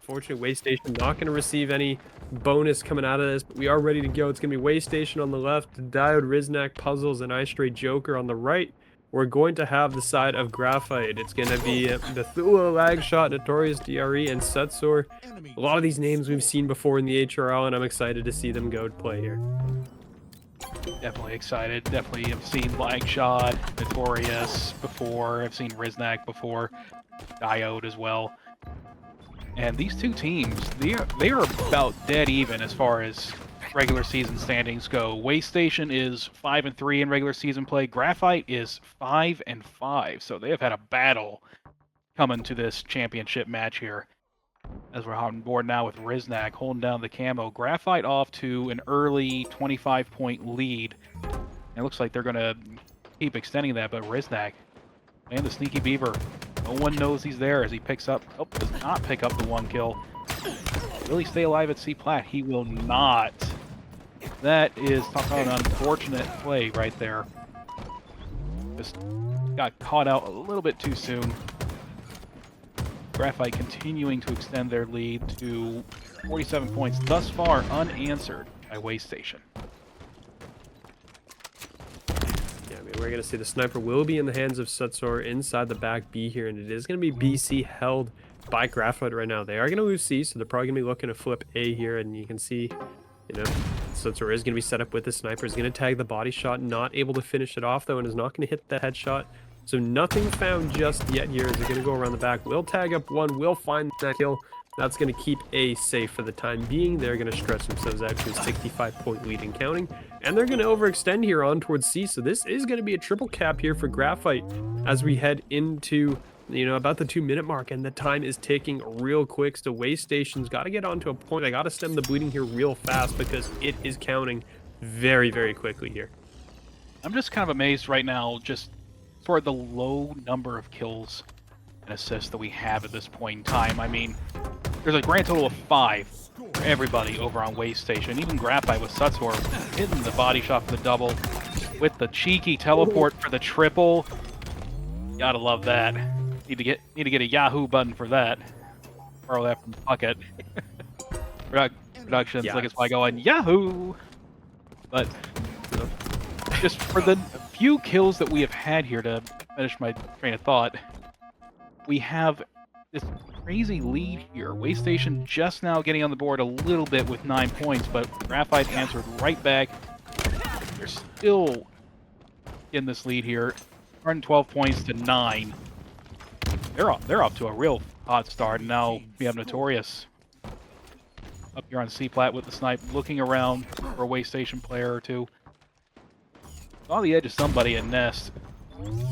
Unfortunately, Way Station not going to receive any bonus coming out of this, but we are ready to go. It's going to be Way Station on the left, Diode, Riznak, Puzzles, and Ice Stray Joker on the right. We're going to have the side of Graphite. It's going to be the Thula, Lag Shot, Notorious, DRE, and Setsor. A lot of these names we've seen before in the HRL, and I'm excited to see them go to play here. Definitely excited. Definitely have seen Lag Shot, Notorious before. I've seen Riznak before, Diode as well. And these two teams, they are about dead even as far as regular season standings go. Way Station is 5-3 in regular season play. Graphite is 5-5. So they have had a battle coming to this championship match here. As we're on board now with Riznak holding down the camo. Graphite off to an early 25-point lead. It looks like they're going to keep extending that, but Riznak, and the Sneaky Beaver, no one knows he's there as he picks up, does not pick up the 1 kill. Will he stay alive at C-Plat? He will not. That is, talk about an unfortunate play right there. Just got caught out a little bit too soon. Graphite continuing to extend their lead to 47 points, thus far unanswered by Way Station. Yeah, I mean, we're going to see the sniper will be in the hands of Setsor inside the back B here, and it is going to be BC held by Graphite right now. They are going to lose C, so they're probably going to be looking to flip A here, and you can see, you know, Setsor is going to be set up with the sniper. He's going to tag the body shot, not able to finish it off, though, and is not going to hit the headshot. So nothing found just yet here. Is it going to go around the back? Will tag up one, will find that kill. That's going to keep A safe for the time being. They're going to stretch themselves out to a 65-point lead and counting. And they're going to overextend here on towards C. So this is going to be a triple cap here for Graphite as we head into, you know, about the 2-minute mark. And the time is ticking real quick. So Way Station's got to get onto a point. I got to stem the bleeding here real fast because it is counting very, very quickly here. I'm just kind of amazed right now just for the low number of kills and assists that we have at this point in time. I mean, there's a grand total of 5 for everybody over on Way Station. Even Graphite with Setsor hitting the body shot for the double with the cheeky teleport for the triple. Gotta love that. Need to get a Yahoo button for that. Borrow that from Bucket. Productions, Yeah. like it's why going Yahoo. But just for the few kills that we have had here, to finish my train of thought, we have this crazy lead here. Way Station just now getting on the board a little bit with 9 points, but Graphite answered right back. They're still in this lead here, 112 points to 9. They're off to a real hot start, and now we have Notorious up here on C-Plat with the snipe, looking around for a Way Station player or two. On the edge of somebody in Nest.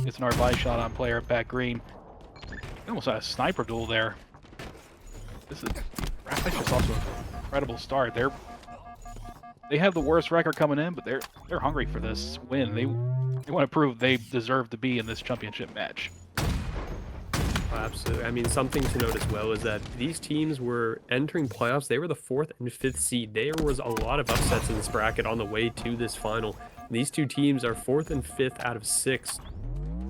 It's an RFI shot on player at back green. We almost had a sniper duel there. This is Graphite's just off to an incredible start. They have the worst record coming in, but they're hungry for this win. They want to prove they deserve to be in this championship match. Absolutely. I mean, something to note as well is that these teams were entering playoffs. They were the 4th and 5th seed. There was a lot of upsets in this bracket on the way to this final. These two teams are 4th and 5th out of 6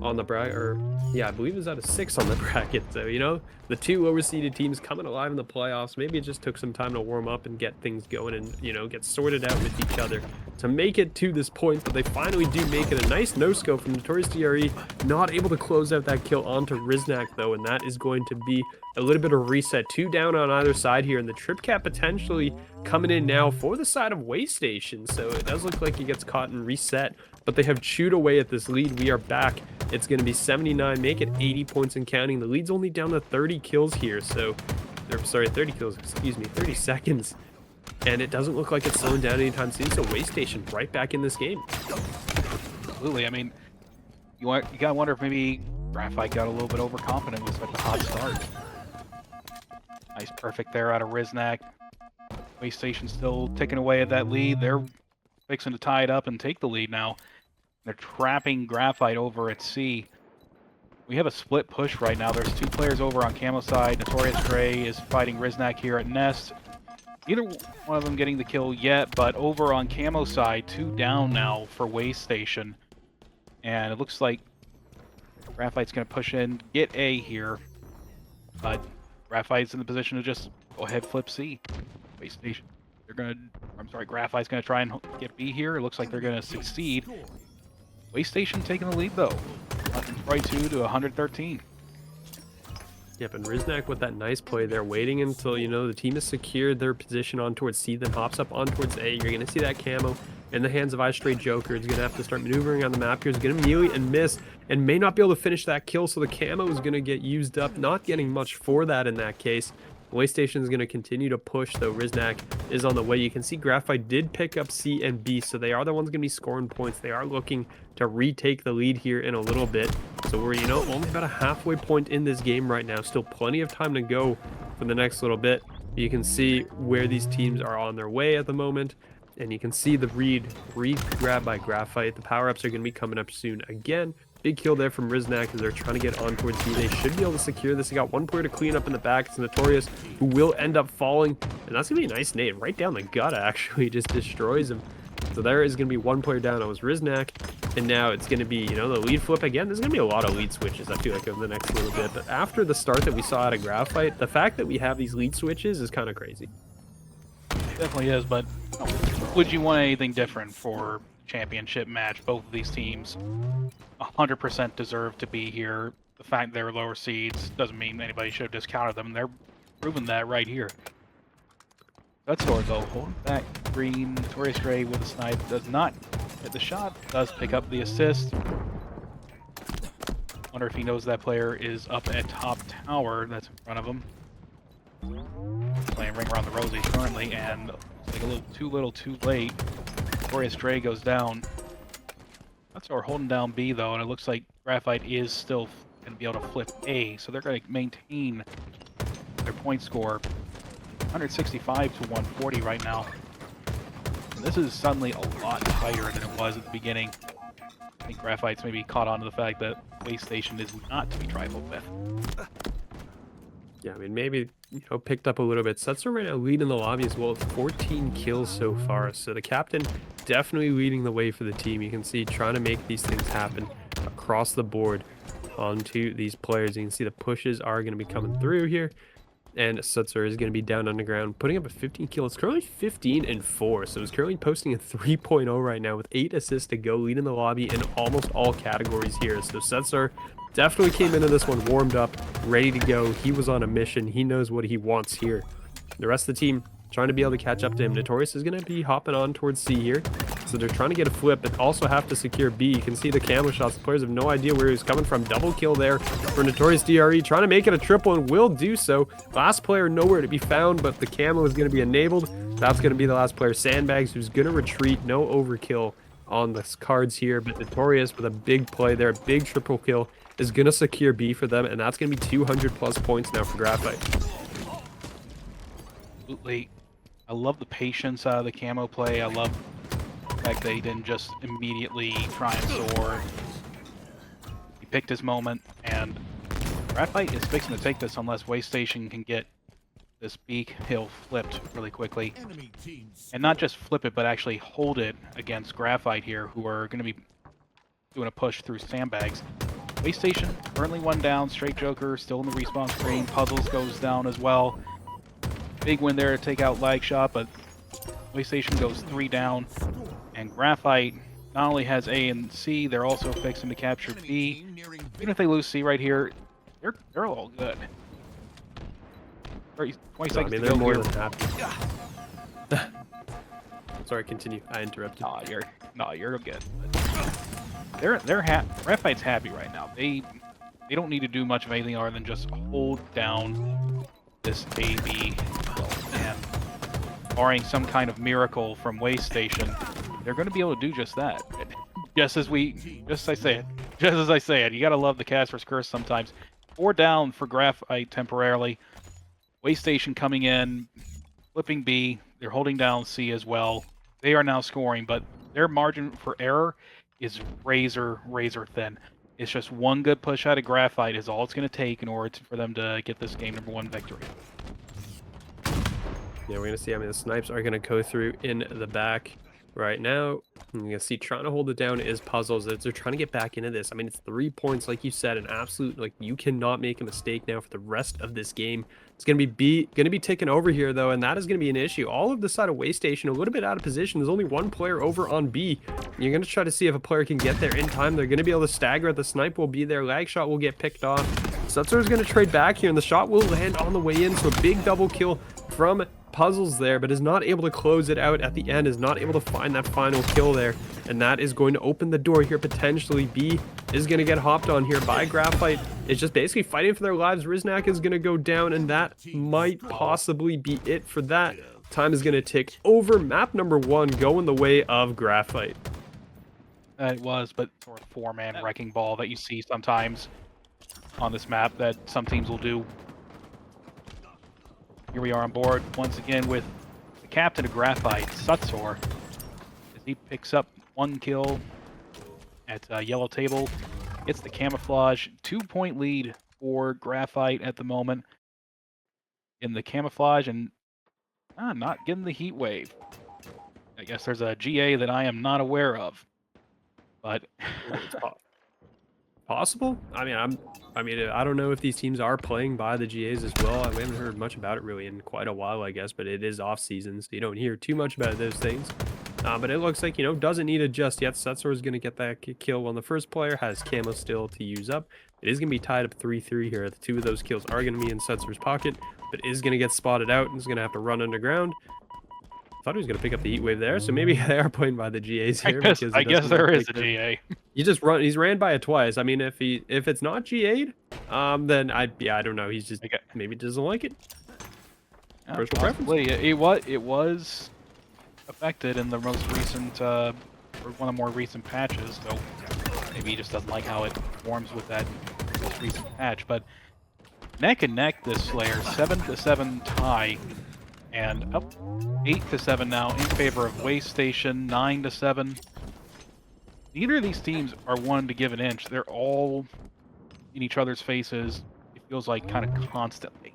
on the bracket, or yeah, I believe it's out of 6 on the bracket. So, you know, the 2 lower-seeded teams coming alive in the playoffs. Maybe it just took some time to warm up and get things going and, you know, get sorted out with each other to make it to this point. But they finally do make it. A nice no-scope from Notorious DRE, not able to close out that kill onto Riznak, though, and that is going to be a little bit of reset. 2 down on either side here, and the trip cap potentially coming in now for the side of Way Station. So it does look like he gets caught and reset, but they have chewed away at this lead. We are back. It's going to be 79, make it 80 points and counting. The lead's only down to 30 kills here, so, or sorry, 30 kills, excuse me, 30 seconds. And it doesn't look like it's slowing down anytime soon, so Way Station right back in this game. Absolutely. I mean, you gotta wonder if maybe Graphite got a little bit overconfident with such a hot start. Nice perfect there out of Riznak. Way Station still taking away at that lead. They're fixing to tie it up and take the lead now. They're trapping Graphite over at C. We have a split push right now. There's 2 players over on camo side. Notorious Gray is fighting Riznak here at Nest. Neither one of them getting the kill yet, but over on camo side, 2 down now for Way Station. And it looks like Graphite's going to push in, get A here. But Graphite's in the position to just go ahead, flip C. Waste Station. Graphite's gonna try and get B here. It looks like they're gonna succeed. Waste Station taking the lead though. 122 to 113. Yep, and Riznak with that nice play there, waiting until, you know, the team has secured their position on towards C, then hops up on towards A. You're going to see that camo in the hands of iStray Joker. It's going to have to start maneuvering on the map here. He's going to melee and miss, and may not be able to finish that kill, so the camo is going to get used up. Not getting much for that in that case. Waystation is going to continue to push, though. Riznak is on the way. You can see Graphite did pick up C and B, so they are the ones going to be scoring points. They are looking to retake the lead here in a little bit. So we're, you know, only about a halfway point in this game right now. Still plenty of time to go for the next little bit. You can see where these teams are on their way at the moment. And you can see the read grab by Graphite. The power-ups are going to be coming up soon again. Big kill there from Riznak as they're trying to get on towards B. They should be able to secure this. They got one player to clean up in the back. It's Notorious, who will end up falling. And that's going to be a nice nade right down the gut, actually. Just destroys him. So there is going to be one player down. It was Riznak. And now it's going to be, you know, the lead flip again. There's going to be a lot of lead switches, I feel like, over the next little bit. But after the start that we saw out of Graphite, the fact that we have these lead switches is kind of crazy. Definitely is, but would you want anything different for championship match? Both of these teams 100% deserve to be here. The fact they're lower seeds doesn't mean anybody should have discounted them. They're proving that right here. That's Thor though, holding back green. Notorious Stray with a snipe does not hit the shot, does pick up the assist. Wonder if he knows that player is up at top tower that's in front of him. Playing Ring Around the Rosies currently, and looks like a little too late. Notorious Stray goes down. That's our holding down B though, and it looks like Graphite is still going to be able to flip A, so they're going to maintain their point score. 165 to 140 right now. And this is suddenly a lot tighter than it was at the beginning. I think Graphite's maybe caught on to the fact that Waste Station is not to be trifled with. Yeah, I mean, maybe, you know, picked up a little bit. Setzer right now leading the lobby as well with 14 kills so far. So the captain definitely leading the way for the team. You can see trying to make these things happen across the board onto these players. You can see the pushes are going to be coming through here. And Setzer is going to be down underground, putting up a 15 kill. It's currently 15-4, so it's currently posting a 3.0 right now with 8 assists to go, leading the lobby in almost all categories here. So Setzer definitely came into this one warmed up, ready to go. He was on a mission. He knows what he wants here. The rest of the team trying to be able to catch up to him. Notorious is going to be hopping on towards C here. So they're trying to get a flip, but also have to secure B. You can see the camo shots. The players have no idea where he's coming from. Double kill there for Notorious DRE. Trying to make it a triple and will do so. Last player nowhere to be found, but the camo is going to be enabled. That's going to be the last player, Sandbags, who's going to retreat. No overkill on the cards here, but Notorious with a big play there, big triple kill, is going to secure B for them, and that's going to be 200 plus points now for Graphite. Absolutely. I love the patience out of the camo play. I love the fact that he didn't just immediately try and soar. He picked his moment, and Graphite is fixing to take this unless Waste Station can get this B hill flipped really quickly. And not just flip it, but actually hold it against Graphite here, who are going to be doing a push through Sandbags. Waste Station currently one down. Straight Joker still in the respawn screen. Puzzles goes down as well. Big win there to take out Lag Shot, but Waste Station goes 3 down. And Graphite not only has A and C, they're also fixing to capture B. Even if they lose C right here, they're all good. 20 seconds to they're go more here. than happy. Sorry, continue. I interrupted. Nah, you're good. Graphite's happy right now. They don't need to do much of anything other than just hold down this AB, and barring some kind of miracle from Waste Station, they're going to be able to do just that. Just as I say it, you gotta love the Casper's Curse sometimes. 4 down for Graphite temporarily. Waste Station coming in, flipping B. They're holding down C as well. They are now scoring, but their margin for error is razor thin. It's just one good push out of Graphite is all it's going to take in order for them to get this game #1 victory. Yeah, we're going to see. I mean, the snipes are going to go through in the back. Right now, you can see trying to hold it down is Puzzles. They're trying to get back into this. I mean, it's 3 points, like you said, an absolute, like, you cannot make a mistake now for the rest of this game. It's gonna be taken over here though, and that is gonna be an issue. All of the side of Waste Station a little bit out of position. There's only one player over on B. You're gonna try to see if a player can get there in time. They're gonna be able to stagger. The snipe will be there. Lag shot will get picked off. Sutzer is gonna trade back here, and the shot will land on the way in. So a big double kill from Puzzles there, but is not able to close it out at the end, is not able to find that final kill there, and that is going to open the door here potentially. B is going to get hopped on here by Graphite. It's just basically fighting for their lives. Riznak is going to go down, and that might possibly be it for that. Time is going to tick over. Map number 1 going the way of Graphite. It was, but sort of 4-man wrecking ball that you see sometimes on this map that some teams will do. Here we are on board once again with the captain of Graphite, Sutsor, as he picks up 1 kill at yellow table. It's the camouflage. 2-point lead for Graphite at the moment in the camouflage, and not getting the heat wave. I guess there's a GA that I am not aware of, but possible. I mean, I don't know if these teams are playing by the GAs as well. We haven't heard much about it really in quite a while, I guess, but it is off season, so you don't hear too much about those things. But it looks like, doesn't need it just yet. Sutsor is going to get that kill when the first player has camo still to use up. It is going to be tied up 3-3 here. The 2 of those kills are going to be in Sutsor's pocket, but is going to get spotted out and is going to have to run underground. Thought he was going to pick up the heat wave there, so maybe they are playing by the GAs here. I guess there is a GA. He's ran by it twice. I mean, if it's not GA'd, then I don't know. He's just maybe doesn't like it. Personal preference. It was affected in the most recent, or one of the more recent patches. So maybe he just doesn't like how it performs with that most recent patch. But neck and neck, this Slayer, 7-7 tie. And up 8-7 now in favor of Waste Station, 9-7. Neither of these teams are one to give an inch. They're all in each other's faces, it feels like, kind of constantly.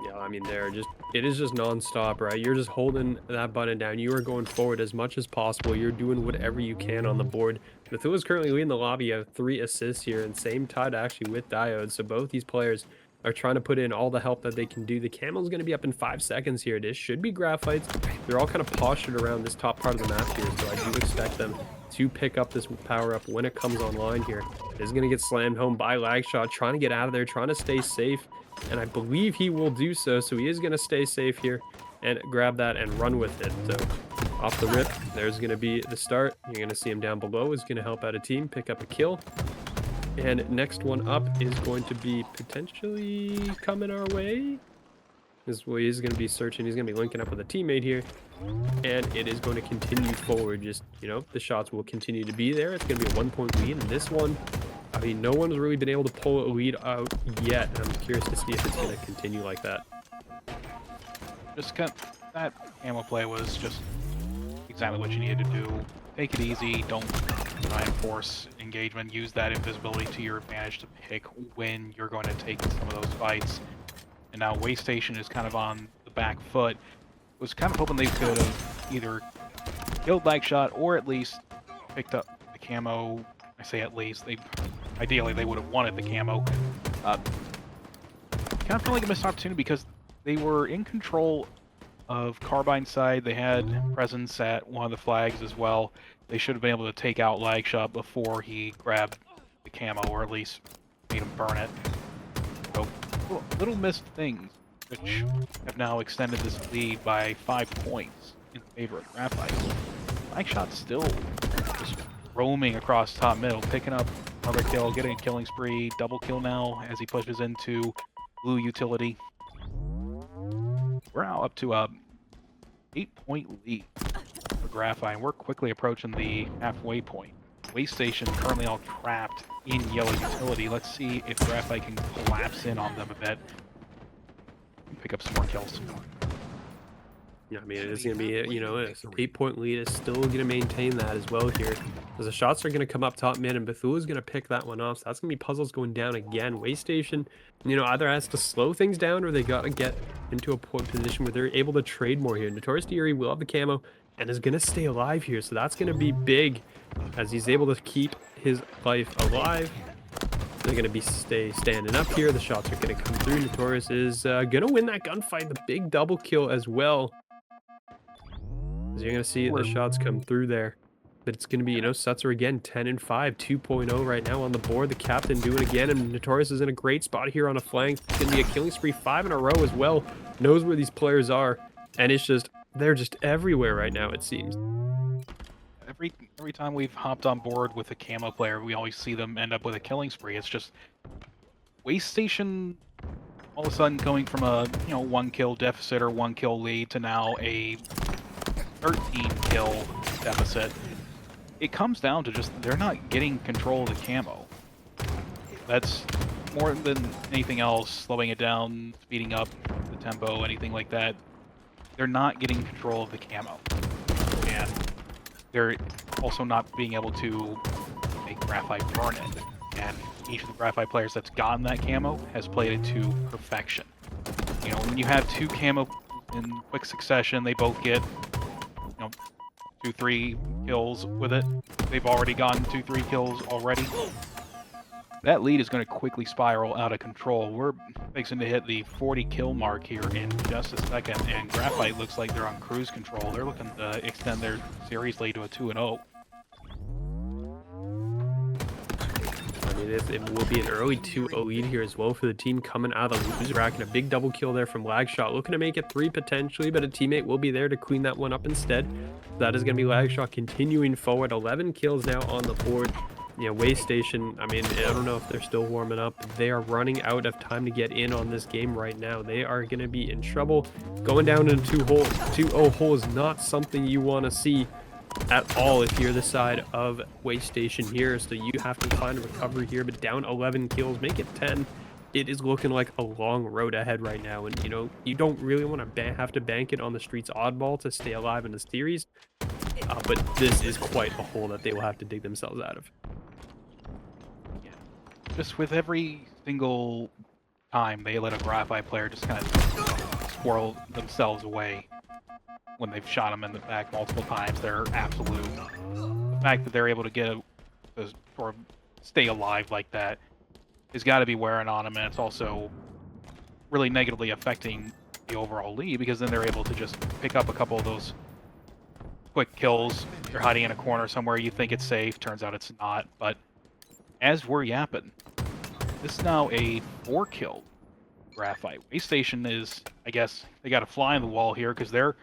Yeah, I mean, it is just non-stop, right? You're just holding that button down. You are going forward as much as possible. You're doing whatever you can on the board. Bethune is currently leading the lobby. You have 3 assists here, and same tied actually with Diode. So both these players are trying to put in all the help that they can do. The camel's going to be up in 5 seconds here. This should be Graphites. They're all kind of postured around this top part of the map here, so I do expect them to pick up this power up when it comes online here. It is going to get slammed home by Lagshot, trying to get out of there, trying to stay safe, and I believe he will do so. So he is going to stay safe here and grab that and run with it. So off the rip, there's going to be the start. You're going to see him down below is going to help out a team pick up a kill. And next one up is going to be potentially coming our way. He's going to be searching. He's going to be linking up with a teammate here. And it is going to continue forward. Just, the shots will continue to be there. It's going to be a 1-point lead. And this one, I mean, no one's really been able to pull a lead out yet. I'm curious to see if it's going to continue like that. That ammo play was just exactly what you needed to do. Take it easy. Don't try and force engagement. Use that invisibility to your advantage to pick when you're going to take some of those fights. And now Waste Station is kind of on the back foot. Was kind of hoping they could have either killed Lagshot or at least picked up the camo. I say at least. Ideally they would have wanted the camo. Kind of feel like a missed opportunity because they were in control of Carbine side. They had presence at one of the flags as well. They should have been able to take out Lagshot before he grabbed the camo, or at least made him burn it. So, little missed things, which have now extended this lead by 5 points in favor of Graphite. Lagshot still just roaming across top middle, picking up another kill, getting a killing spree, double kill now as he pushes into blue utility. We're now up to a 8-point lead for Graphite, and we're quickly approaching the halfway point. Waste Station currently all trapped in yellow utility. Let's see if Graphite can collapse in on them a bit and pick up some more kills. Yeah, I mean, it is going to be, an 8-point lead is still going to maintain that as well here. Because the shots are going to come up top mid, and Bethune is going to pick that one off. So that's going to be Puzzles going down again. Waste Station, either has to slow things down or they got to get into a position where they're able to trade more here. Notorious Theory will have the camo and is going to stay alive here, so that's going to be big as he's able to keep his life alive. They're going to be standing up here. The shots are going to come through. Notorious is going to win that gunfight. The big double kill as well. As you're going to see the shots come through there. But it's going to be, you know, Sutzer again, 10 and 5, 2.0 right now on the board. The captain doing it again, and Notorious is in a great spot here on a flank. It's going to be a killing spree, 5 in a row as well. Knows where these players are, and it's just, they're just everywhere right now, it seems. Every time we've hopped on board with a camo player, we always see them end up with a killing spree. It's just Waste Station all of a sudden going from a 1 kill deficit or 1 kill lead to now a 13 kill deficit. It comes down to just they're not getting control of the camo. That's more than anything else, slowing it down, speeding up the tempo, anything like that. They're not getting control of the camo. And they're also not being able to make Graphite burn it. And each of the Graphite players that's gotten that camo has played it to perfection. You know, when you have 2 camo in quick succession, they both get, 2-3 kills with it. They've already gotten 2-3 kills already. That lead is going to quickly spiral out of control. We're fixing to hit the 40 kill mark here in just a second, and Graphite looks like they're on cruise control. They're looking to extend their series lead to a 2-0. I mean, it will be an early 2-0 lead here as well for the team coming out of the loser bracket. And a big double kill there from Lagshot, looking to make it 3 potentially, but a teammate will be there to clean that one up instead. That is going to be Lagshot continuing forward. 11 kills now on the board. You know, Waste Station, I mean, I don't know if they're still warming up. They are running out of time to get in on this game right now. They are going to be in trouble. Going down into 2-0 hole is not something you want to see at all if you're the side of Waste Station here. So you have to find a recovery here, but down 11 kills, make it 10. It is looking like a long road ahead right now. And, you know, you don't really want to have to bank it on the streets oddball to stay alive in the series. But this is quite a hole that they will have to dig themselves out of. Just with every single time they let a Graphite player just kind of squirrel themselves away when they've shot them in the back multiple times, they're absolute. The fact that they're able to get or stay alive like that has got to be wearing on them, and it's also really negatively affecting the overall lead, because then they're able to just pick up a couple of those quick kills. They're hiding in a corner somewhere, you think it's safe, turns out it's not. But as we're yapping, this is now a 4-kill Graphite. Waste Station is, I guess, they got a fly on the wall here because they're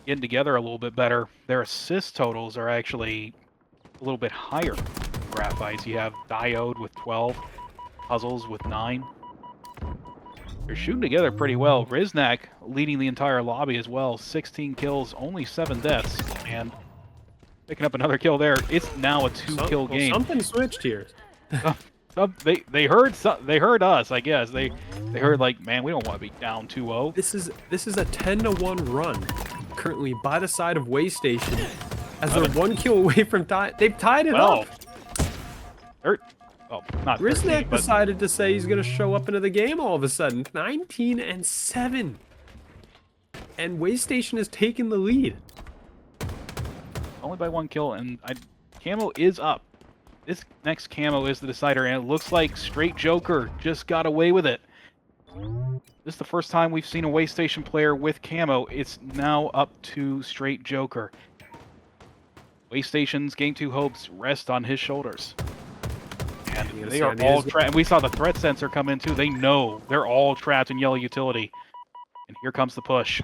getting together a little bit better. Their assist totals are actually a little bit higher than Graphite's. You have Diode with 12, Puzzles with 9. They're shooting together pretty well. Riznak leading the entire lobby as well. 16 kills, only 7 deaths, and picking up another kill there. It's now a 2-kill game. Something switched here. They heard us, I guess. They heard, like, man, we don't want to be down 2-0. This is a 10-1 run currently by the side of Waste Station as they're 1 kill away from they've tied it up. Not Riznak decided to say he's going to show up into the game all of a sudden. 19 and 7. And Waste Station has taken the lead. Only by 1 kill, and camo is up. This next camo is the decider, and it looks like Straight Joker just got away with it. This is the first time we've seen a Waste Station player with camo. It's now up to Straight Joker. Waste Station's Game 2 hopes rest on his shoulders. And they are all trapped. And we saw the threat sensor come in too. They know they're all trapped in yellow utility. And here comes the push.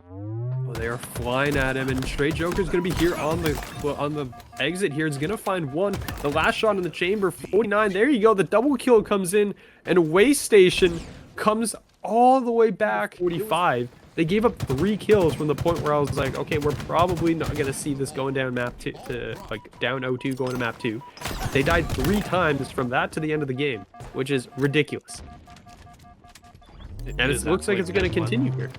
Oh, they are flying at him, and Straight Joker's going to be here on the exit here. It's going to find one. The last shot in the chamber, 49. There you go. The double kill comes in, and Waste Station comes all the way back 45. They gave up 3 kills from the point where I was like, okay, we're probably not going to see this going down map 2 to like down 0-2 going to map 2. They died 3 times from that to the end of the game, which is ridiculous. And it looks like it's going to continue here.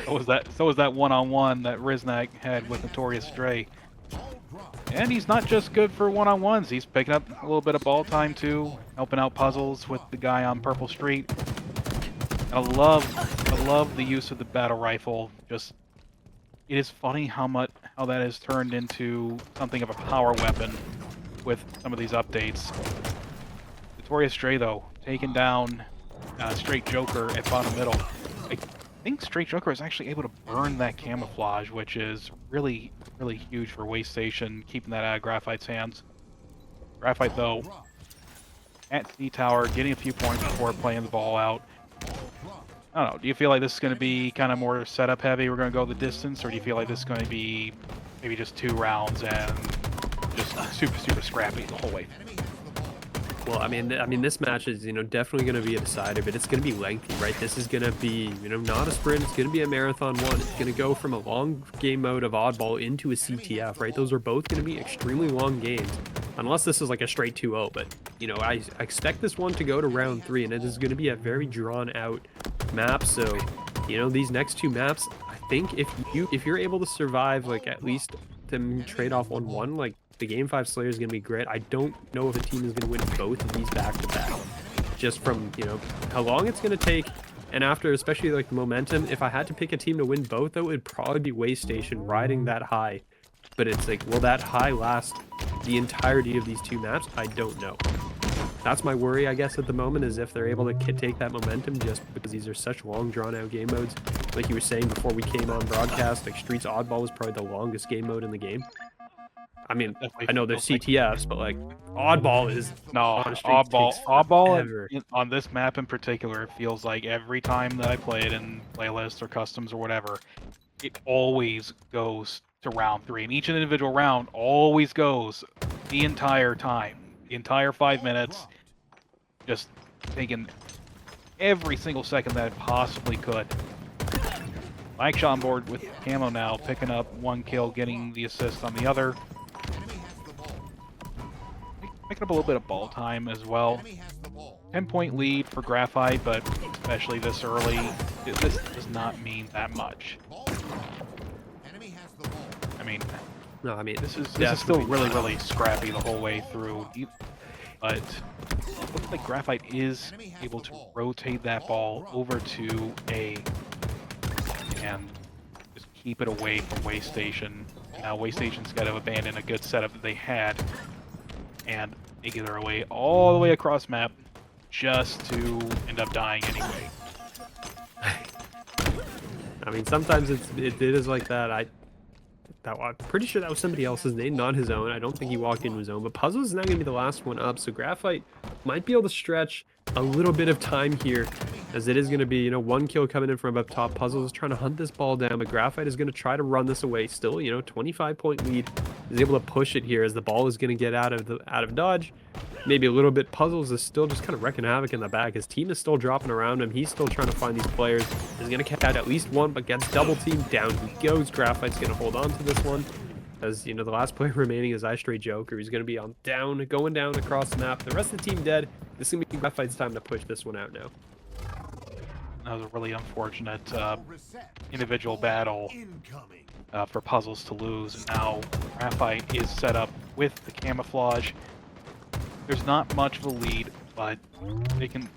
So was that one-on-one that Riznak had with Notorious Dre. And he's not just good for one-on-ones. He's picking up a little bit of ball time too, helping out Puzzles with the guy on Purple Street. I love the use of the battle rifle. Just it is funny how that has turned into something of a power weapon with some of these updates. Notorious Stray though, taking down Straight Joker at bottom middle. I think Straight Joker is actually able to burn that camouflage, which is really huge for Waste Station, keeping that out of Graphite's hands. Graphite though, at C Tower, getting a few points before playing the ball out. I don't know, do you feel like this is going to be kind of more setup heavy, we're going to go the distance, or do you feel like this is going to be maybe just 2 rounds and just super scrappy the whole way? Well, I mean, this match is, definitely going to be a decider, but it's going to be lengthy, right? This is going to be, not a sprint. It's going to be a marathon one. It's going to go from a long game mode of oddball into a CTF, right? Those are both going to be extremely long games, unless this is like a straight 2-0. But, I expect this one to go to round 3, and it is going to be a very drawn out map. So, these next 2 maps, I think if you're able to survive, like, at least them trade off on one, like, the Game 5 Slayer is going to be great. I don't know if a team is going to win both of these back-to-back. Just from, how long it's going to take. And after, especially, like, the momentum, if I had to pick a team to win both, though, it'd probably be Waste Station riding that high. But it's like, will that high last the entirety of these 2 maps? I don't know. That's my worry, I guess, at the moment, is if they're able to take that momentum, just because these are such long, drawn-out game modes. Like you were saying before we came on broadcast, like, Streets Oddball was probably the longest game mode in the game. I mean, I know there's CTFs, but like oddball is oddball on this map in particular. It feels like every time that I play it in playlists or customs or whatever, it always goes to round 3, and each individual round always goes the entire time, the entire 5 minutes, just taking every single second that it possibly could. Mike shot on board with camo now, picking up 1 kill, getting the assist on the other. Picking up a little bit of ball time as well. 10-point lead for Graphite, but especially this early, this does not mean that much. I mean, this is still really scrappy the whole way through. But it looks like Graphite is able to rotate that ball over to A and just keep it away from Waste Station. Now Waste Station's got to abandon a good setup that they had and make their way all the way across map just to end up dying anyway. I mean, sometimes it is like that. I'm pretty sure that was somebody else's name, not his own. I don't think he walked into his own, but Puzzles is now going to be the last one up, so Graphite might be able to stretch a little bit of time here, as it is going to be, 1 kill coming in from up top. Puzzles is trying to hunt this ball down, but Graphite is going to try to run this away. Still, 25-point lead. Is able to push it here as the ball is going to get out of dodge. Maybe a little bit. Puzzles is still just kind of wrecking havoc in the back. His team is still dropping around him. He's still trying to find these players. He's going to catch at least one, but gets double teamed. Down he goes. Graphite's going to hold on to this one. As, the last player remaining is Straight Joker. He's going to be going down across the map. The rest of the team dead. This is going to be Graphite's time to push this one out now. That was a really unfortunate individual battle for Puzzles to lose. And now Graphite is set up with the camouflage. There's not much of a lead, but they can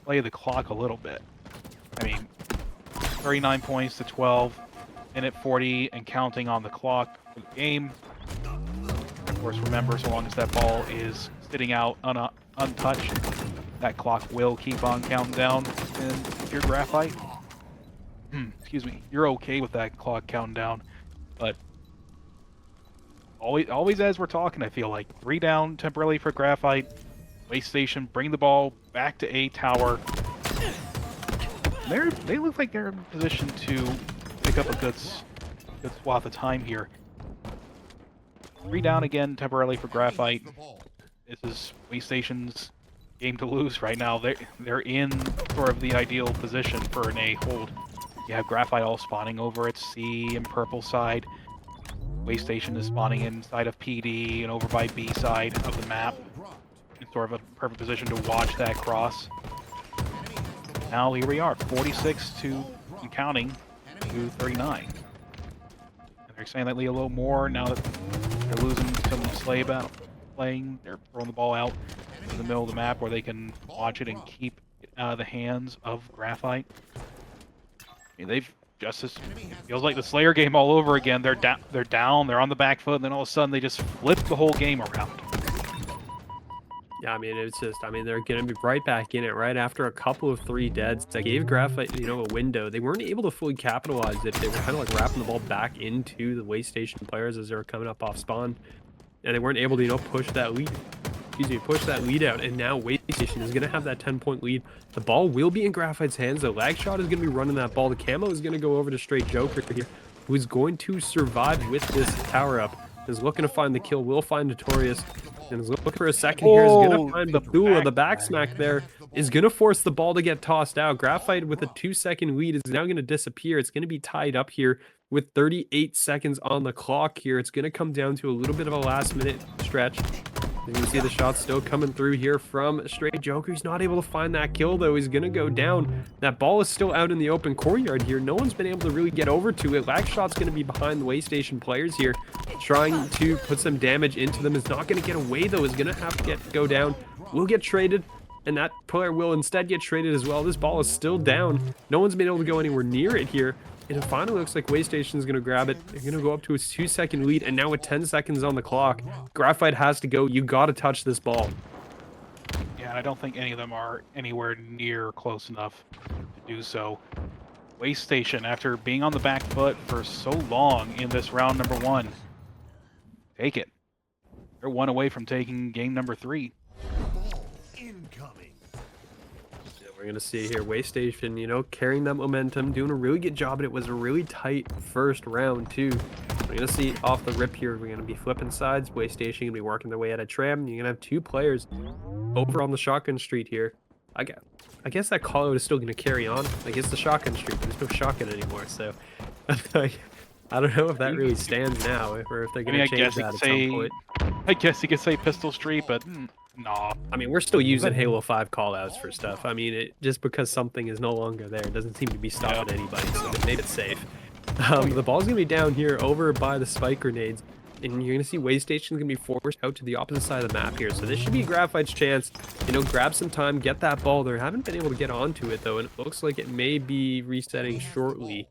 play the clock a little bit. I mean, 39 points to 12, minute 40 and counting on the clock for the game. Of course, remember, so long as that ball is sitting out untouched, that clock will keep on counting down. And if you're Graphite, excuse me, you're okay with that clock counting down. But always as we're talking, I feel like 3 down temporarily for Graphite. Waste Station, bring the ball back to A tower. They look like they're in position to pick up a good swath of time here. 3 down again temporarily for Graphite. This is Waste Station's game to lose right now. They're in sort of the ideal position for an A hold. You have Graphite all spawning over at C and purple side. Waste Station is spawning inside of PD and over by B side of the map. In sort of a perfect position to watch that cross. Now here we are, 46 to and counting to 39. And they're extending that lead a little more now that they're losing some Slay battle playing. They're throwing the ball out in the middle of the map where they can watch it and keep it out of the hands of Graphite. I mean, they've just as feels like the Slayer game all over again. They're down, they're on the back foot, and then all of a sudden they just flip the whole game around. Yeah, I mean, it's just, I mean, they're going to be right back in it right after a couple of 3 deads that gave Graphite, you know, a window. They weren't able to fully capitalize it. They were kind of like wrapping the ball back into the Waste Station players as they were coming up off spawn. And they weren't able to, you know, push that lead. Excuse me, push that lead out. And now Waste Station is going to have that 10-point lead. The ball will be in Graphite's hands, though. Lag Shot is going to be running that ball. The camo is going to go over to Straight Joker here, who is going to survive with this tower up. Is looking to find the kill, will find Notorious. And is looking for a second here. Is going to find Bethula. The back smack there is going to force the ball to get tossed out. Graphite with a 2-second lead is now going to disappear. It's going to be tied up here with 38 seconds on the clock here. It's going to come down to a little bit of a last-minute stretch. You can see the shots still coming through here from Straight Joker. He's not able to find that kill, though. He's going to go down. That ball is still out in the open courtyard here. No one's been able to really get over to it. Lag Shot's going to be behind the Waste Station players here, trying to put some damage into them. Is not going to get away, though. Is going to have to go down. Will get traded, and that player will instead get traded as well. This ball is still down. No one's been able to go anywhere near it here. And it finally looks like Waste Station is going to grab it. They're going to go up to a 2-second lead. And now with 10 seconds on the clock, Graphite has to go. You got to touch this ball. Yeah, and I don't think any of them are anywhere near close enough to do so. Waste Station, after being on the back foot for so long in this round number 1, take it. They're 1 away from taking game number 3. We're going to see here Waste Station, you know, carrying that momentum, doing a really good job, and it was a really tight first round, too. We're going to see off the rip here, we're going to be flipping sides. Waste Station going to be working their way out of tram. You're going to have 2 players over on the shotgun street here. I guess that call out is still going to carry on. Like, it's the shotgun street, but there's no shotgun anymore, so I don't know if that really stands now, or if they're going to change that at some point. I guess you could say Pistol Street, but nah. I mean, we're still using Halo 5 callouts for stuff. I mean, just because something is no longer there, it doesn't seem to be stopping anybody, so they made it safe. The ball's going to be down here over by the spike grenades, and you're going to see Waste Station's going to be forced out to the opposite side of the map here. So this should be Graphite's chance, you know, grab some time, get that ball. They haven't been able to get onto it, though, and it looks like it may be resetting shortly.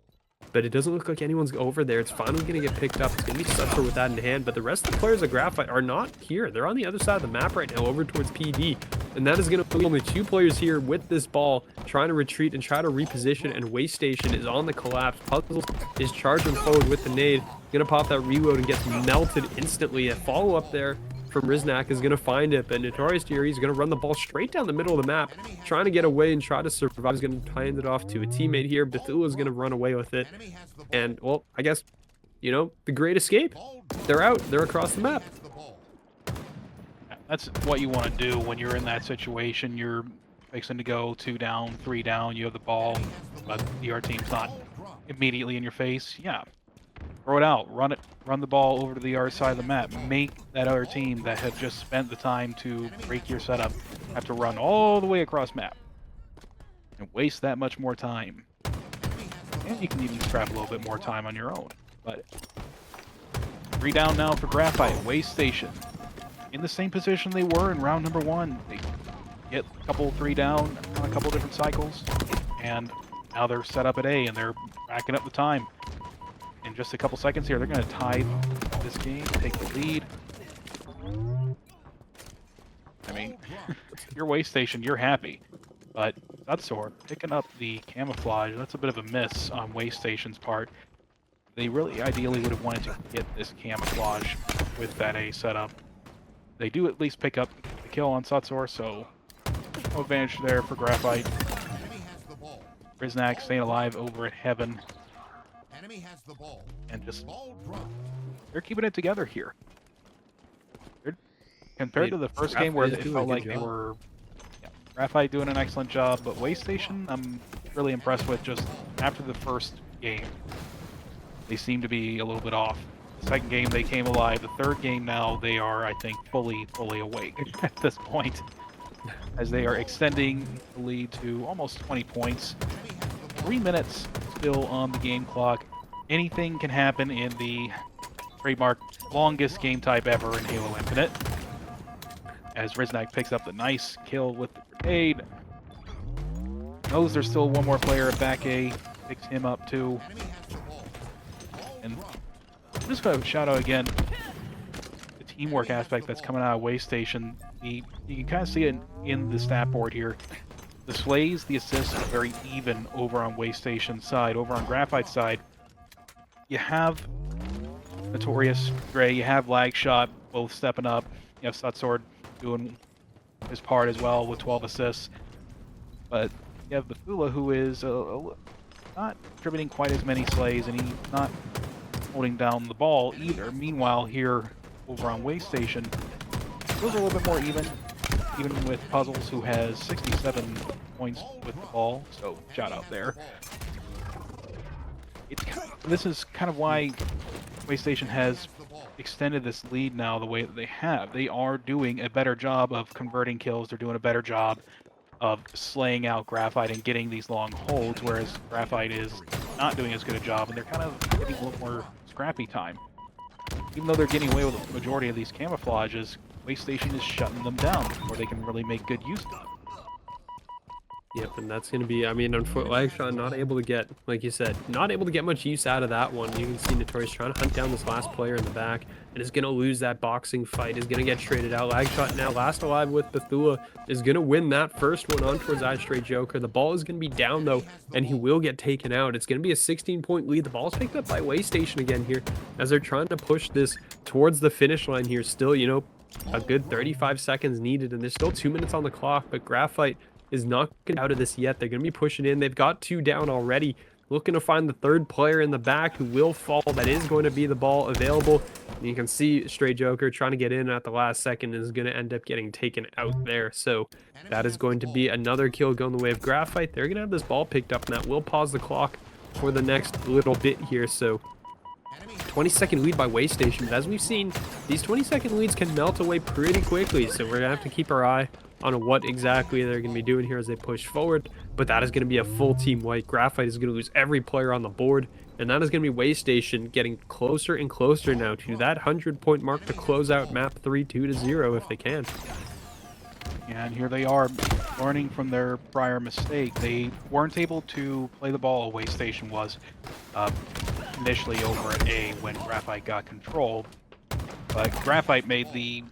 But it doesn't look like anyone's over there. It's finally going to get picked up. It's going to be Sutzer with that in hand. But the rest of the players of Graphite are not here. They're on the other side of the map right now, over towards PD. And that is going to be only 2 players here with this ball, trying to retreat and try to reposition. And Waste Station is on the collapse. Puzzles is charging forward with the nade. Going to pop that reload and gets melted instantly. A follow-up there from Riznak is going to find it, but Notorious here, he's going to run the ball straight down the middle of the map, trying to get away and try to survive. He's going to hand it off to a teammate here. Bethula is going to run away with it, and, well, I guess, you know, the great escape. They're out. They're across the map. That's what you want to do when you're in that situation. You're fixing to go 2 down, 3 down, you have the ball, but the other team's not immediately in your face. Yeah. Throw it out, run the ball over to the other side of the map. Make that other team that have just spent the time to break your setup have to run all the way across map and waste that much more time. And you can even scrap a little bit more time on your own. But 3 down now for Graphite. Waste Station in the same position they were in round number 1. They get a couple 3 down on a couple different cycles, and now they're set up at A and they're racking up the time. In just a couple seconds here, they're going to tie this game, take the lead. I mean, your Waste Station, you're happy. But Sutsor picking up the camouflage, that's a bit of a miss on Waste Station's part. They really ideally would have wanted to get this camouflage with that A setup. They do at least pick up the kill on Sutsor, so no advantage there for Graphite. Riznak staying alive over at Heaven. And just, they're keeping it together here. Compared to the first game where it felt like they were, Graphite doing an excellent job, but Waste Station, I'm really impressed with just after the first game. They seem to be a little bit off. The second game, they came alive. The third game now, they are, I think, fully awake at this point, as they are extending the lead to almost 20 points. 3 minutes still on the game clock. Anything can happen in the trademark longest game type ever in Halo Infinite. As Riznak picks up the nice kill with the grenade. Knows there's still one more player at back A. Picks him up too. And I'm just going to shout out again the teamwork aspect that's coming out of Way Station. You can kind of see it in the stat board here. The slays, the assists are very even over on Way Station's side. Over on Graphite's side, you have Notorious Gray, you have Lag Shot both stepping up. You have Sutsword doing his part as well with 12 assists. But you have Bethula, who is not contributing quite as many slays, and he's not holding down the ball either. Meanwhile, here over on Way Station, those are a little bit more even with Puzzles, who has 67 points with the ball, so shout out there. This is kind of why Way Station has extended this lead now the way that they have. They are doing a better job of converting kills. They're doing a better job of slaying out Graphite and getting these long holds, whereas Graphite is not doing as good a job, and they're kind of getting a little more scrappy time. Even though they're getting away with the majority of these camouflages, Way Station is shutting them down before they can really make good use of them. Yep, and that's going to be, I mean, unfortunately, Lagshot not able to get, like you said, not able to get much use out of that one. You can see Notorious trying to hunt down this last player in the back, and is going to lose that boxing fight, is going to get traded out. Lagshot now last alive with Bethula, is going to win that first one on towards Straight Joker. The ball is going to be down, though, and he will get taken out. It's going to be a 16-point lead. The ball's picked up by Way Station again here, as they're trying to push this towards the finish line here. Still, you know, a good 35 seconds needed, and there's still 2 minutes on the clock, but Graphite is not getting out of this yet. They're going to be pushing in. They've got 2 down already. Looking to find the third player in the back who will fall. That is going to be the ball available. And you can see Stray Joker trying to get in at the last second and is going to end up getting taken out there. So that is going to be another kill going the way of Graphite. They're going to have this ball picked up, and that will pause the clock for the next little bit here. So 20-second lead by Way Station. But as we've seen, these 20-second leads can melt away pretty quickly. So we're going to have to keep our eye on what exactly they're going to be doing here as they push forward. But that is going to be a full team wipe. Graphite is going to lose every player on the board, and that is going to be Way Station getting closer and closer now to that 100-point mark to close out map 3 2-0 if they can. And here they are, learning from their prior mistake. They weren't able to play the ball. Way Station was initially over at A when Graphite got control, but Graphite made the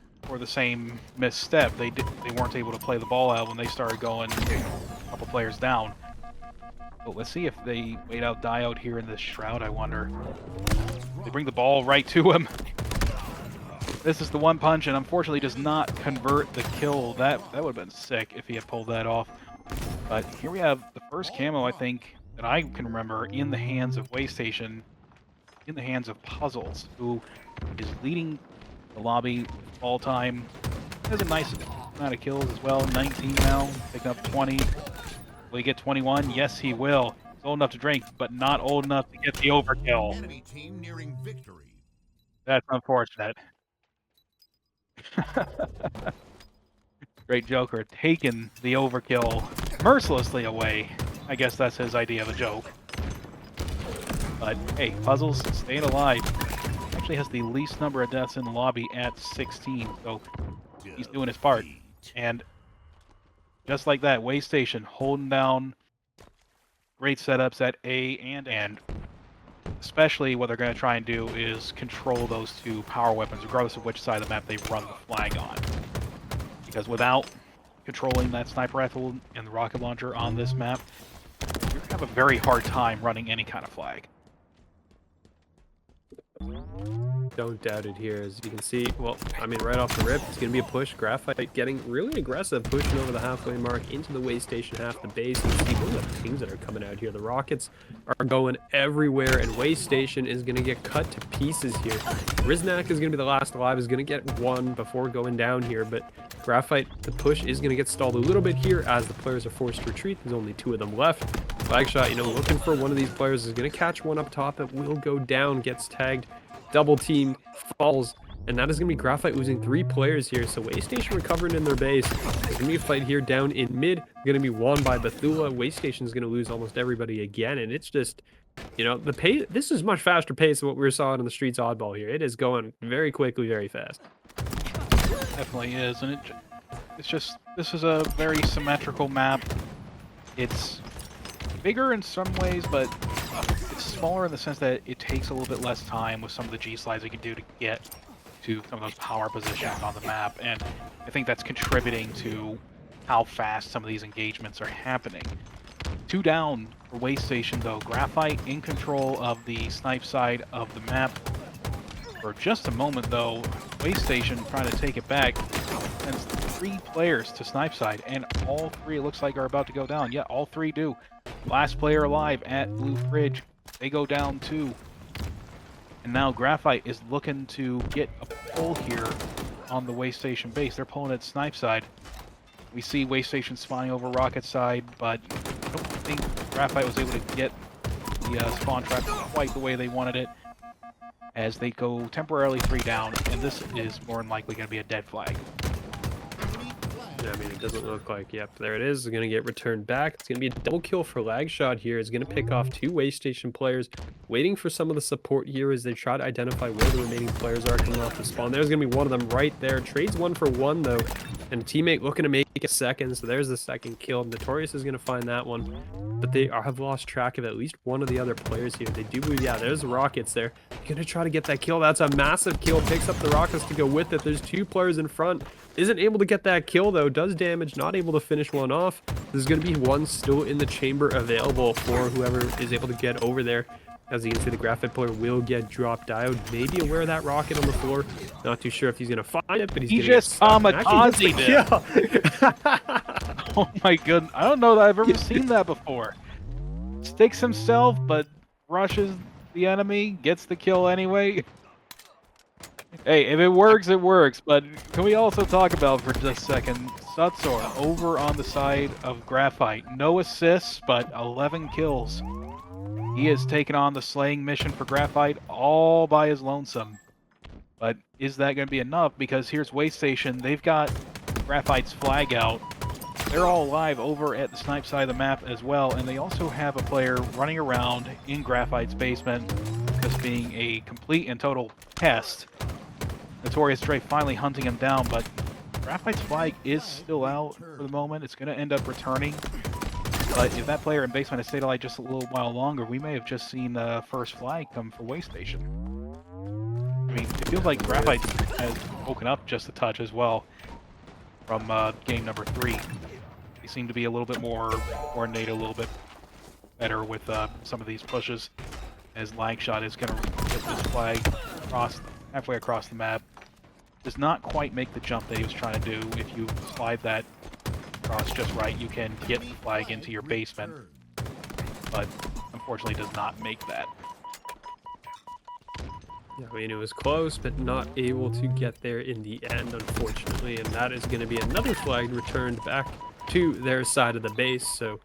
same misstep. They weren't able to play the ball out when they started going a couple players down. But let's see if they wait out, die out here in this shroud. I wonder. They bring the ball right to him. This is the one punch, and unfortunately does not convert the kill. That would have been sick if he had pulled that off. But here we have the first camo, I think, that I can remember in the hands of Way Station, in the hands of Puzzles, who is leading the lobby all time. Has a nice amount of kills as well. 19 now, picking up 20. Will he get 21? Yes, he will. He's old enough to drink, but not old enough to get the overkill. Enemy team nearing victory. That's unfortunate. Great Joker taking the overkill mercilessly away. I guess that's his idea of a joke. But hey, Puzzles staying alive. Actually has the least number of deaths in the lobby at 16, so he's doing his part. And just like that, Way Station holding down. Great setups at A and especially what they're going to try and do is control those 2 power weapons, regardless of which side of the map they run the flag on. Because without controlling that sniper rifle and the rocket launcher on this map, you're going to have a very hard time running any kind of flag. Don't doubt it here, as you can see. Well, I mean, right off the rip, it's going to be a push. Graphite getting really aggressive, pushing over the halfway mark into the Way Station half the base. You can see one of the things that are coming out here. The rockets are going everywhere, and Way Station is going to get cut to pieces here. Riznak is going to be the last alive, is going to get 1 before going down here, but Graphite, the push is going to get stalled a little bit here as the players are forced to retreat. There's only 2 of them left. Flagshot, you know, looking for one of these players, is going to catch one up top that will go down, gets tagged. Double team, falls, and that is going to be Graphite losing 3 players here. So Way Station recovering in their base. There's going to be a fight here down in mid, going to be won by Bethula. Way Station is going to lose almost everybody again, and it's just, you know, the pace. This is much faster pace than what we saw in the Streets Oddball here. It is going very quickly, very fast. Definitely is, and it's just, this is a very symmetrical map. It's bigger in some ways, but it's smaller in the sense that it takes a little bit less time with some of the G slides you can do to get to some of those power positions on the map, and I think that's contributing to how fast some of these engagements are happening. 2 down for Waste Station though. Graphite in control of the snipe side of the map. For just a moment though, Waste Station trying to take it back, sends 3 players to snipe side, and all 3 it looks like are about to go down. Yeah, all 3 do. Last player alive at Blue Fridge, they go down too. And now Graphite is looking to get a pull here on the Waste Station base. They're pulling at snipe side. We see Waste Station spawning over rocket side, but I don't think Graphite was able to get the spawn trap quite the way they wanted it, as they go temporarily 3 down, and this is more than likely going to be a dead flag. Yeah, I mean, it doesn't look like, yep, there it is. It's going to get returned back. It's going to be a double kill for Lagshot here. It's going to pick off 2 Waste Station players, waiting for some of the support here as they try to identify where the remaining players are coming off the spawn. There's going to be one of them right there. Trades 1 for 1, though, and a teammate looking to make a second, so there's the second kill. Notorious is going to find that one, but they have lost track of at least one of the other players here. They do believe, yeah, there's the Rockets there. Going to try to get that kill. That's a massive kill. Picks up the Rockets to go with it. There's 2 players in front. Isn't able to get that kill though, does damage, not able to finish one off. There's going to be one still in the chamber available for whoever is able to get over there. As you can see, the Graphite player will get dropped diode. Maybe aware of that rocket on the floor. Not too sure if he's going to find it, but he's going to just kamikaze it. Oh my goodness, I don't know that I've ever seen that before. Sticks himself, but rushes the enemy, gets the kill anyway. Hey, if it works, it works. But can we also talk about for just a second, Sutsor over on the side of Graphite. No assists, but 11 kills. He has taken on the slaying mission for Graphite all by his lonesome. But is that going to be enough? Because here's Waste Station. They've got Graphite's flag out. They're all alive over at the snipe side of the map as well. And they also have a player running around in Graphite's basement, just being a complete and total pest. Notorious Dre finally hunting him down, but Graphite's flag is still out for the moment. It's going to end up returning. But if that player in basement had stayed alive just a little while longer, we may have just seen the first flag come for Waste Station. I mean, it feels like Graphite has woken up just a touch as well from game number 3. They seem to be a little bit more coordinated, a little bit better with some of these pushes, as Lagshot is going to get this flag halfway across the map. Does not quite make the jump that he was trying to do. If you slide that across just right, you can get the flag into your basement, but unfortunately does not make that. Yeah, I mean, it was close, but not able to get there in the end, unfortunately, and that is going to be another flag returned back to their side of the base. So,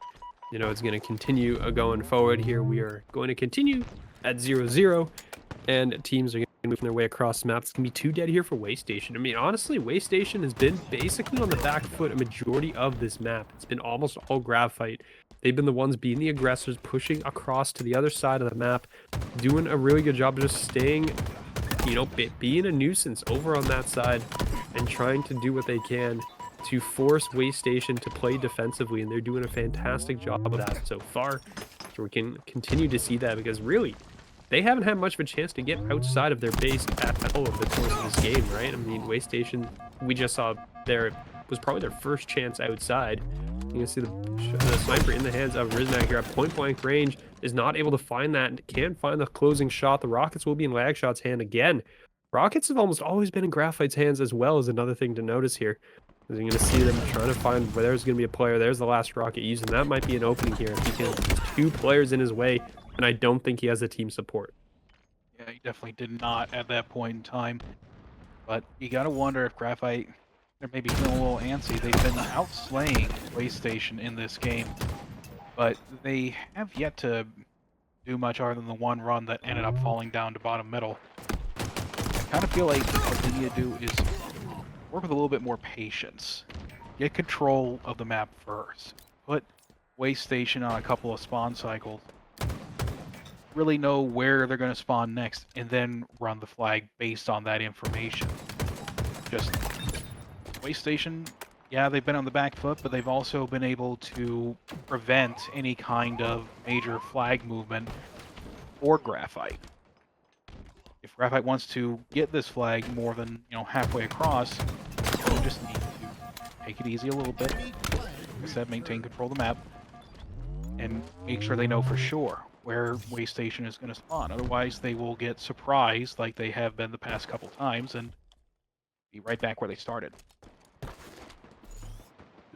you know, it's going to continue going forward here. We are going to continue at 0-0, and teams are moving their way across the map. It's gonna be 2 dead here for Waste Station. I mean, honestly, Waste Station has been basically on the back foot a majority of this map. It's been almost all Graphite. They've been the ones being the aggressors, pushing across to the other side of the map, doing a really good job of just staying, you know, being a nuisance over on that side and trying to do what they can to force Waste Station to play defensively, and they're doing a fantastic job of that so far. So we can continue to see that, because really, they haven't had much of a chance to get outside of their base at all over the course of this game, right? I mean, Waste Station, we just saw there was probably their first chance outside. You can see the sniper in the hands of Riznak here at point-blank range is not able to find that, can't find the closing shot. The Rockets will be in Lagshot's hand again. Rockets have almost always been in Graphite's hands as well, as another thing to notice here. You're going to see them trying to find where there's going to be a player. There's the last rocket used, and that might be an opening here if he can. 2 players in his way, and I don't think he has a team support. Yeah, he definitely did not at that point in time. But you got to wonder if Graphite, they're maybe feeling a little antsy. They've been outslaying Waste Station in this game, but they have yet to do much other than the one run that ended up falling down to bottom middle. I kind of feel like what they need to do is work with a little bit more patience. Get control of the map first. Put Waste Station on a couple of spawn cycles. Really know where they're going to spawn next, and then run the flag based on that information. Just Waste Station Yeah, they've been on the back foot, but they've also been able to prevent any kind of major flag movement for Graphite. If Graphite wants to get this flag more than, halfway across, we just need to take it easy a little bit. Like I said, maintain control of the map, and make sure they know for sure where Way Station is going to spawn. Otherwise, they will get surprised like they have been the past couple times and be right back where they started.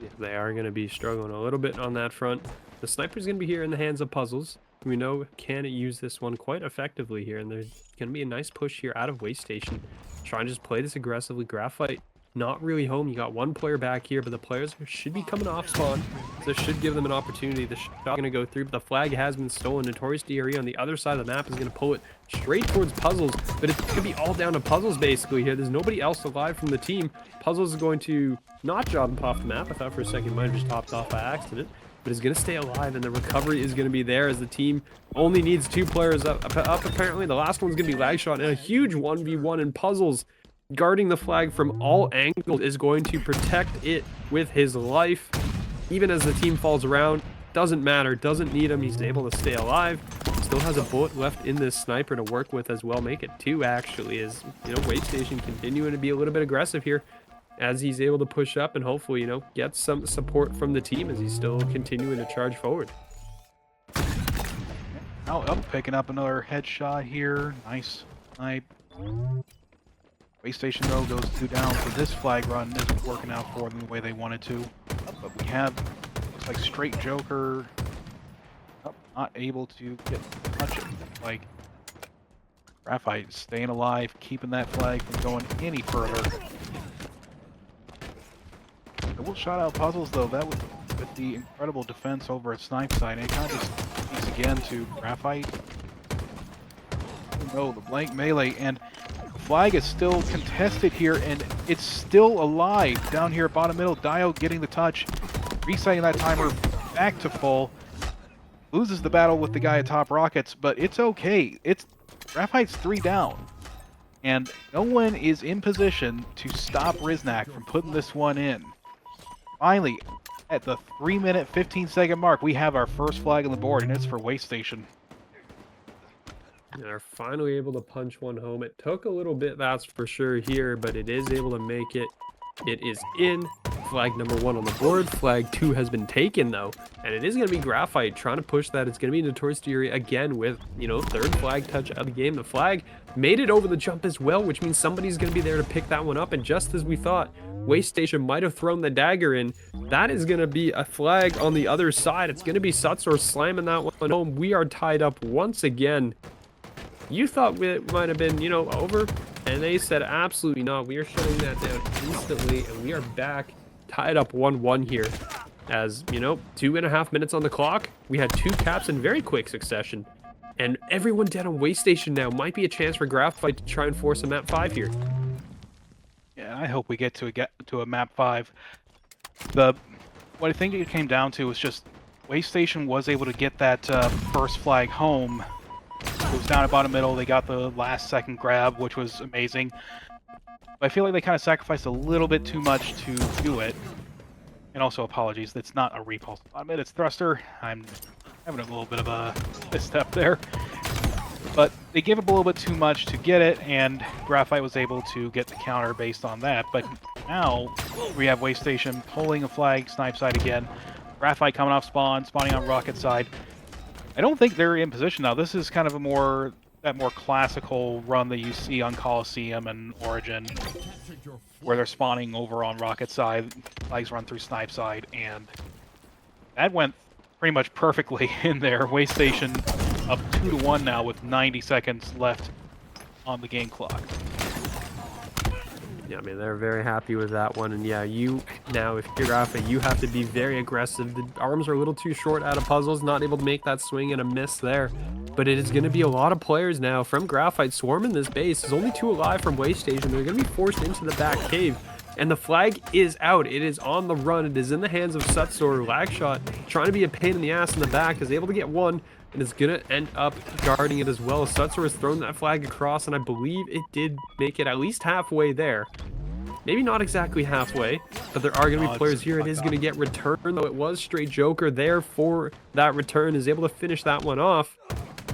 Yeah, they are going to be struggling a little bit on that front. The sniper's going to be here in the hands of Puzzles. We know can use this one quite effectively here, and there's going to be a nice push here out of Way Station. Try and just play this aggressively. Graphite not really home. You got one player back here, but the players should be coming off spawn, so this should give them an opportunity. The shot going to go through, but the flag has been stolen. Notorious DRE on the other side of the map is going to pull it straight towards Puzzles, but it's going to be all down to Puzzles basically here. There's nobody else alive from the team. Puzzles is going to not jump off the map. I thought for a second he might have just hopped off by accident, but is going to stay alive, and the recovery is going to be there as the team only needs 2 players up apparently. The last one's going to be lag shot, and a huge 1v1, and Puzzles guarding the flag from all angles is going to protect it with his life. Even as the team falls around, doesn't matter, doesn't need him. He's able to stay alive. Still has a bullet left in this sniper to work with as well. Make it 2 actually, as Way Station continuing to be a little bit aggressive here as he's able to push up and hopefully get some support from the team as he's still continuing to charge forward. Now up, picking up another headshot here. Nice snipe. Way Station, though, goes 2 down, so this flag run isn't working out for them the way they wanted to. But we have, looks like Straight Joker, not able to get touch it. Like, Graphite staying alive, keeping that flag from going any further. I will shout out Puzzles, though. That was with the incredible defense over at Snipe side. And it kind of just speaks again to Graphite. Oh no, the blank melee, and flag is still contested here, and it's still alive down here at bottom middle. Dio getting the touch, resetting that timer back to full. Loses the battle with the guy at top rockets, but it's okay. Graphite's 3 down, and no one is in position to stop Riznak from putting this one in. Finally, at the 3-minute 15-second mark, we have our first flag on the board, and it's for Way Station. And are finally able to punch one home. It took a little bit, that's for sure here, but it is able to make it. It is in. Flag number 1 on the board. Flag 2 has been taken though, and it is going to be Graphite trying to push that. It's going to be Notorious DRE again with 3rd flag touch of the game. The flag made it over the jump as well, which means somebody's going to be there to pick that one up. And just as we thought, Way Station might have thrown the dagger in. That is going to be a flag on the other side. It's going to be Sutsor slamming that one home. We are tied up once again. You thought it might have been, over, and they said absolutely not. We are shutting that down instantly, and we are back tied up 1-1 here. As, 2.5 minutes on the clock. We had 2 caps in very quick succession, and everyone dead on Way Station now. Might be a chance for Graphite to try and force a map 5 here. Yeah, I hope we get to a map 5. What I think it came down to was just Way Station was able to get that first flag home. It was down at bottom middle. They got the last second grab, which was amazing. But I feel like they kind of sacrificed a little bit too much to do it. And also, apologies, it's not a repulse. I admit it's thruster. I'm having a little bit of a misstep there. But they gave up a little bit too much to get it, and Graphite was able to get the counter based on that. But now we have Way Station pulling a flag, Snipe side again. Graphite coming off spawn, spawning on rocket side. I don't think they're in position now. This is kind of that more classical run that you see on Coliseum and Origin, where they're spawning over on rocket side, flags run through Snipe side, and that went pretty much perfectly in there. Way Station up 2-1 now with 90 seconds left on the game clock. Yeah, I mean, they're very happy with that one. And yeah, now, if you're Graphite, you have to be very aggressive. The arms are a little too short out of Puzzles, not able to make that swing and a miss there. But it is going to be a lot of players now from Graphite swarming this base. There's only 2 alive from Way Station. They're going to be forced into the back cave. And the flag is out. It is on the run. It is in the hands of Sutsor. Lagshot trying to be a pain in the ass in the back, is able to get one, and is going to end up guarding it as well. Sutsor has thrown that flag across, and I believe it did make it at least halfway there. Maybe not exactly halfway, but there are going to Oh, be players it's here. It is going to get returned, though it was straight Joker there for that return, is able to finish that one off.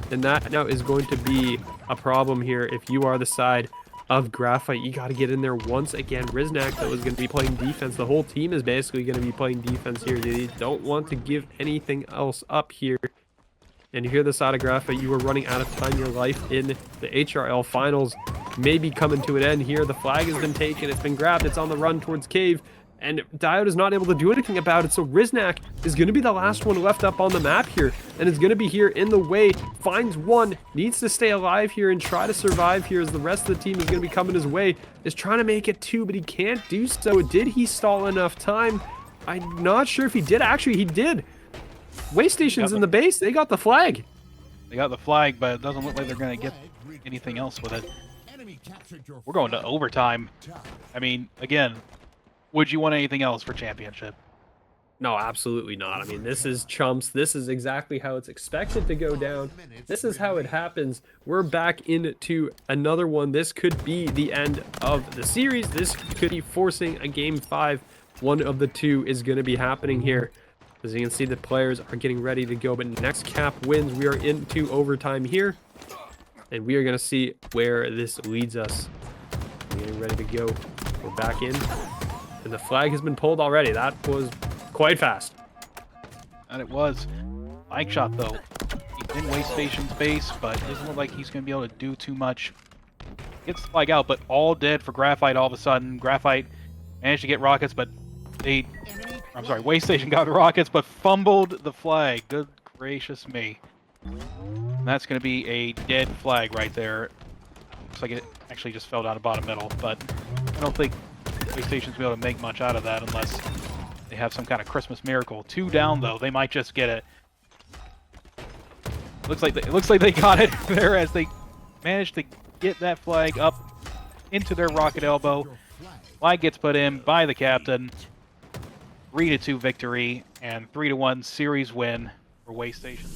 And that now is going to be a problem here if you are the side of Graphite. You got to get in there once again. Riznak, though, is going to be playing defense. The whole team is basically going to be playing defense here. They don't want to give anything else up here. And you hear the side of Graphite, you are running out of time. Your life in the HRL finals may be coming to an end here. The flag has been taken. It's been grabbed. It's on the run towards Cave. And Diode is not able to do anything about it. So Riznak is going to be the last one left up on the map here. And is going to be here in the way. Finds one. Needs to stay alive here and try to survive here as the rest of the team is going to be coming his way. Is trying to make it 2, but he can't do so. Did he stall enough time? I'm not sure if he did. Actually, he did. Way stations in the base. They got the flag. They got the flag, but it doesn't look like they're going to get anything else with it. We're going to overtime. I mean, again, would you want anything else for championship? No, absolutely not. I mean, this is Chumps. This is exactly how it's expected to go down. This is how it happens. We're back into another one. This could be the end of the series. This could be forcing a game 5. One of the two is going to be happening here. As you can see, the players are getting ready to go, but next cap wins. We are into overtime here, and we are going to see where this leads us. We're getting ready to go. We're back in, and the flag has been pulled already. That was quite fast. And it was. Flag shot, though. He's in waste station space, but it doesn't look like he's going to be able to do too much. Gets the flag out, but all dead for Graphite all of a sudden. Graphite managed to get rockets, but they... I'm sorry, Waste Station got rockets, but fumbled the flag. Good gracious me. And that's going to be a dead flag right there. Looks like it actually just fell down the bottom middle, but I don't think Waste Station's going to be able to make much out of that unless they have some kind of Christmas miracle. 2 down, though. They might just get it. It looks like they got it there as they managed to get that flag up into their rocket elbow. Flag gets put in by the captain. 3-2 victory and 3-1 series win for Waste Station.